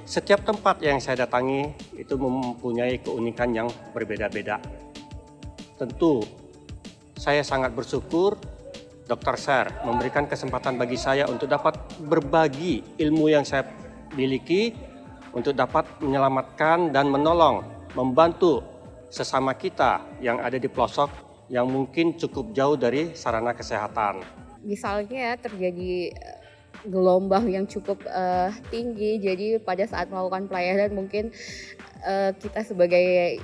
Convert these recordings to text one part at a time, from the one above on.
Setiap tempat yang saya datangi itu mempunyai keunikan yang berbeda-beda. Tentu saya sangat bersyukur Dr. Sher memberikan kesempatan bagi saya untuk dapat berbagi ilmu yang saya miliki untuk dapat menyelamatkan dan menolong, membantu sesama kita yang ada di pelosok yang mungkin cukup jauh dari sarana kesehatan. Misalnya terjadi gelombang yang cukup tinggi, jadi pada saat melakukan pelayanan mungkin kita sebagai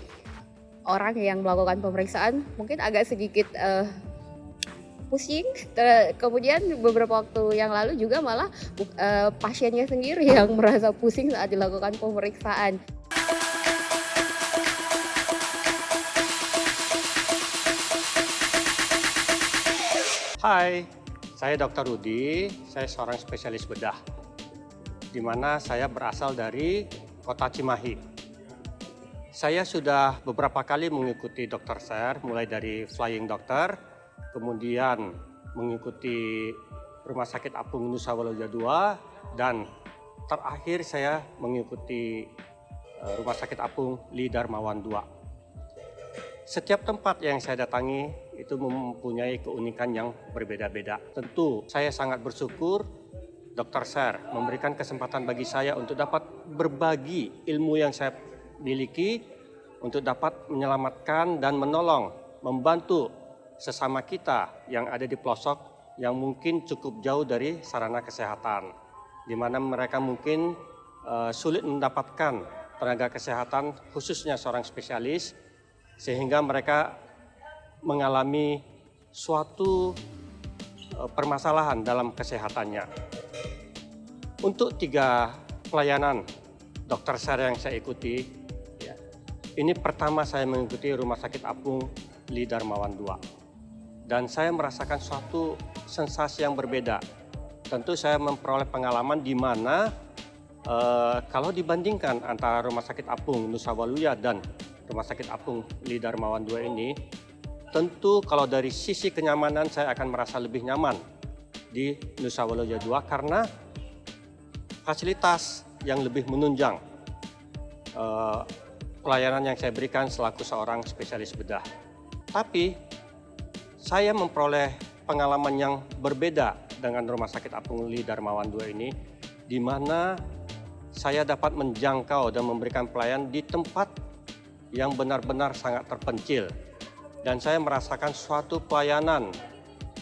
orang yang melakukan pemeriksaan mungkin agak sedikit pusing. Kemudian beberapa waktu yang lalu juga malah pasiennya sendiri yang merasa pusing saat dilakukan pemeriksaan. Hai, saya Dr. Rudi, saya seorang spesialis bedah, di mana saya berasal dari kota Cimahi. Saya sudah beberapa kali mengikuti Dr. Sher, mulai dari Flying Doctor, kemudian mengikuti Rumah Sakit Apung Nusa Waloja II, dan terakhir saya mengikuti Rumah Sakit Apung Li Darmawan II. Setiap tempat yang saya datangi itu mempunyai keunikan yang berbeda-beda. Tentu saya sangat bersyukur Dr. Sher memberikan kesempatan bagi saya untuk dapat berbagi ilmu yang saya miliki untuk dapat menyelamatkan dan menolong, membantu sesama kita yang ada di pelosok yang mungkin cukup jauh dari sarana kesehatan, di mana mereka mungkin sulit mendapatkan tenaga kesehatan, khususnya seorang spesialis, sehingga mereka mengalami suatu permasalahan dalam kesehatannya. Untuk 3 pelayanan Dr. Sher yang saya ikuti, ini pertama saya mengikuti Rumah Sakit Apung Li Darmawan II. Dan saya merasakan suatu sensasi yang berbeda. Tentu saya memperoleh pengalaman di mana kalau dibandingkan antara Rumah Sakit Apung Nusa Waluya dan Rumah Sakit Apung Li Darmawan II ini, tentu kalau dari sisi kenyamanan saya akan merasa lebih nyaman di Nusa Waloja II karena fasilitas yang lebih menunjang pelayanan yang saya berikan selaku seorang spesialis bedah. Tapi saya memperoleh pengalaman yang berbeda dengan Rumah Sakit Apung Li Darmawan II ini, di mana saya dapat menjangkau dan memberikan pelayanan di tempat yang benar-benar sangat terpencil. Dan saya merasakan suatu pelayanan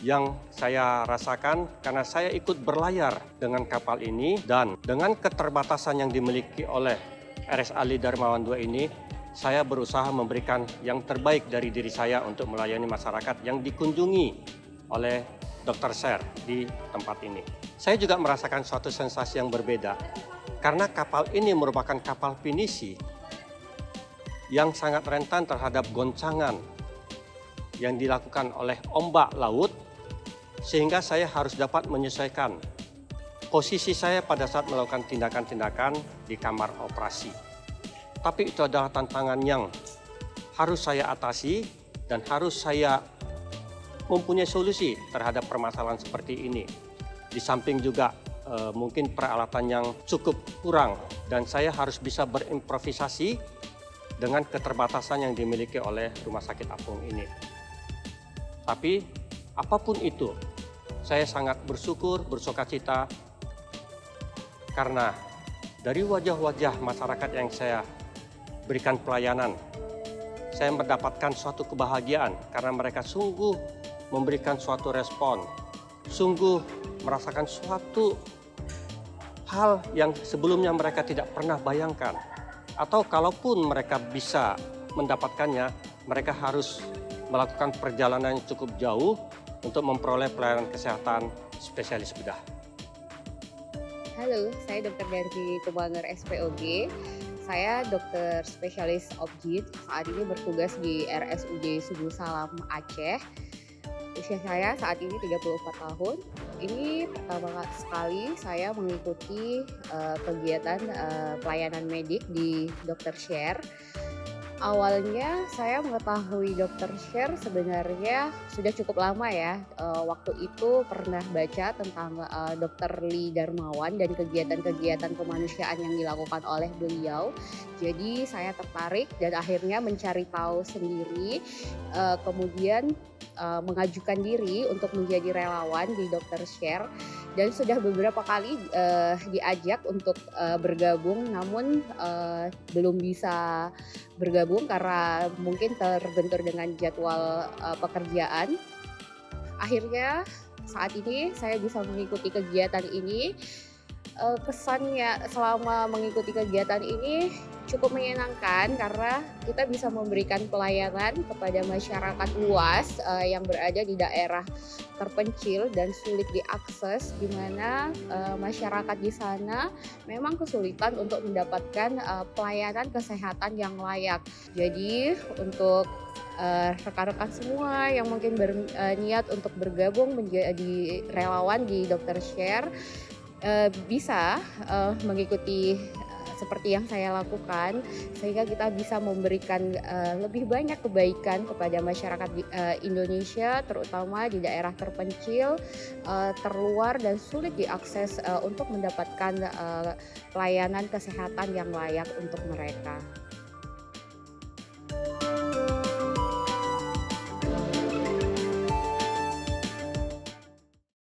yang saya rasakan karena saya ikut berlayar dengan kapal ini, dan dengan keterbatasan yang dimiliki oleh RSA Li Darmawan II ini, saya berusaha memberikan yang terbaik dari diri saya untuk melayani masyarakat yang dikunjungi oleh Dr. Sher di tempat ini. Saya juga merasakan suatu sensasi yang berbeda karena kapal ini merupakan kapal pinisi yang sangat rentan terhadap goncangan yang dilakukan oleh ombak laut, sehingga saya harus dapat menyesuaikan posisi saya pada saat melakukan tindakan-tindakan di kamar operasi. Tapi itu adalah tantangan yang harus saya atasi dan harus saya mempunyai solusi terhadap permasalahan seperti ini. Di samping juga mungkin peralatan yang cukup kurang dan saya harus bisa berimprovisasi dengan keterbatasan yang dimiliki oleh Rumah Sakit Apung ini. Tapi apapun itu, saya sangat bersyukur, bersukacita karena dari wajah-wajah masyarakat yang saya berikan pelayanan, saya mendapatkan suatu kebahagiaan karena mereka sungguh memberikan suatu respon, sungguh merasakan suatu hal yang sebelumnya mereka tidak pernah bayangkan. Atau kalaupun mereka bisa mendapatkannya, mereka harus melakukan perjalanan yang cukup jauh untuk memperoleh pelayanan kesehatan spesialis bedah. Halo, saya Dr. Darti Kubanger SPOG. Saya dokter spesialis obgyn, saat ini bertugas di RSUD Sugu Salam Aceh. Usia saya saat ini 34 tahun. Ini pertama sekali saya mengikuti kegiatan pelayanan medik di Dr. Sher. Awalnya saya mengetahui Dokter Share sebenarnya sudah cukup lama ya. Waktu itu pernah baca tentang Dokter Lee Darmawan dan kegiatan-kegiatan kemanusiaan yang dilakukan oleh beliau. Jadi saya tertarik dan akhirnya mencari tahu sendiri, kemudian mengajukan diri untuk menjadi relawan di Dokter Share dan sudah beberapa kali diajak untuk bergabung, namun belum bisa bergabung karena mungkin terbentur dengan jadwal pekerjaan. Akhirnya saat ini saya bisa mengikuti kegiatan ini. Kesannya selama mengikuti kegiatan ini cukup menyenangkan karena kita bisa memberikan pelayanan kepada masyarakat luas yang berada di daerah terpencil dan sulit diakses, di mana masyarakat di sana memang kesulitan untuk mendapatkan pelayanan kesehatan yang layak. Jadi untuk rekan-rekan semua yang mungkin berniat untuk bergabung menjadi relawan di Dokter Share, bisa mengikuti seperti yang saya lakukan, sehingga kita bisa memberikan lebih banyak kebaikan kepada masyarakat Indonesia, terutama di daerah terpencil, terluar dan sulit diakses untuk mendapatkan pelayanan kesehatan yang layak untuk mereka.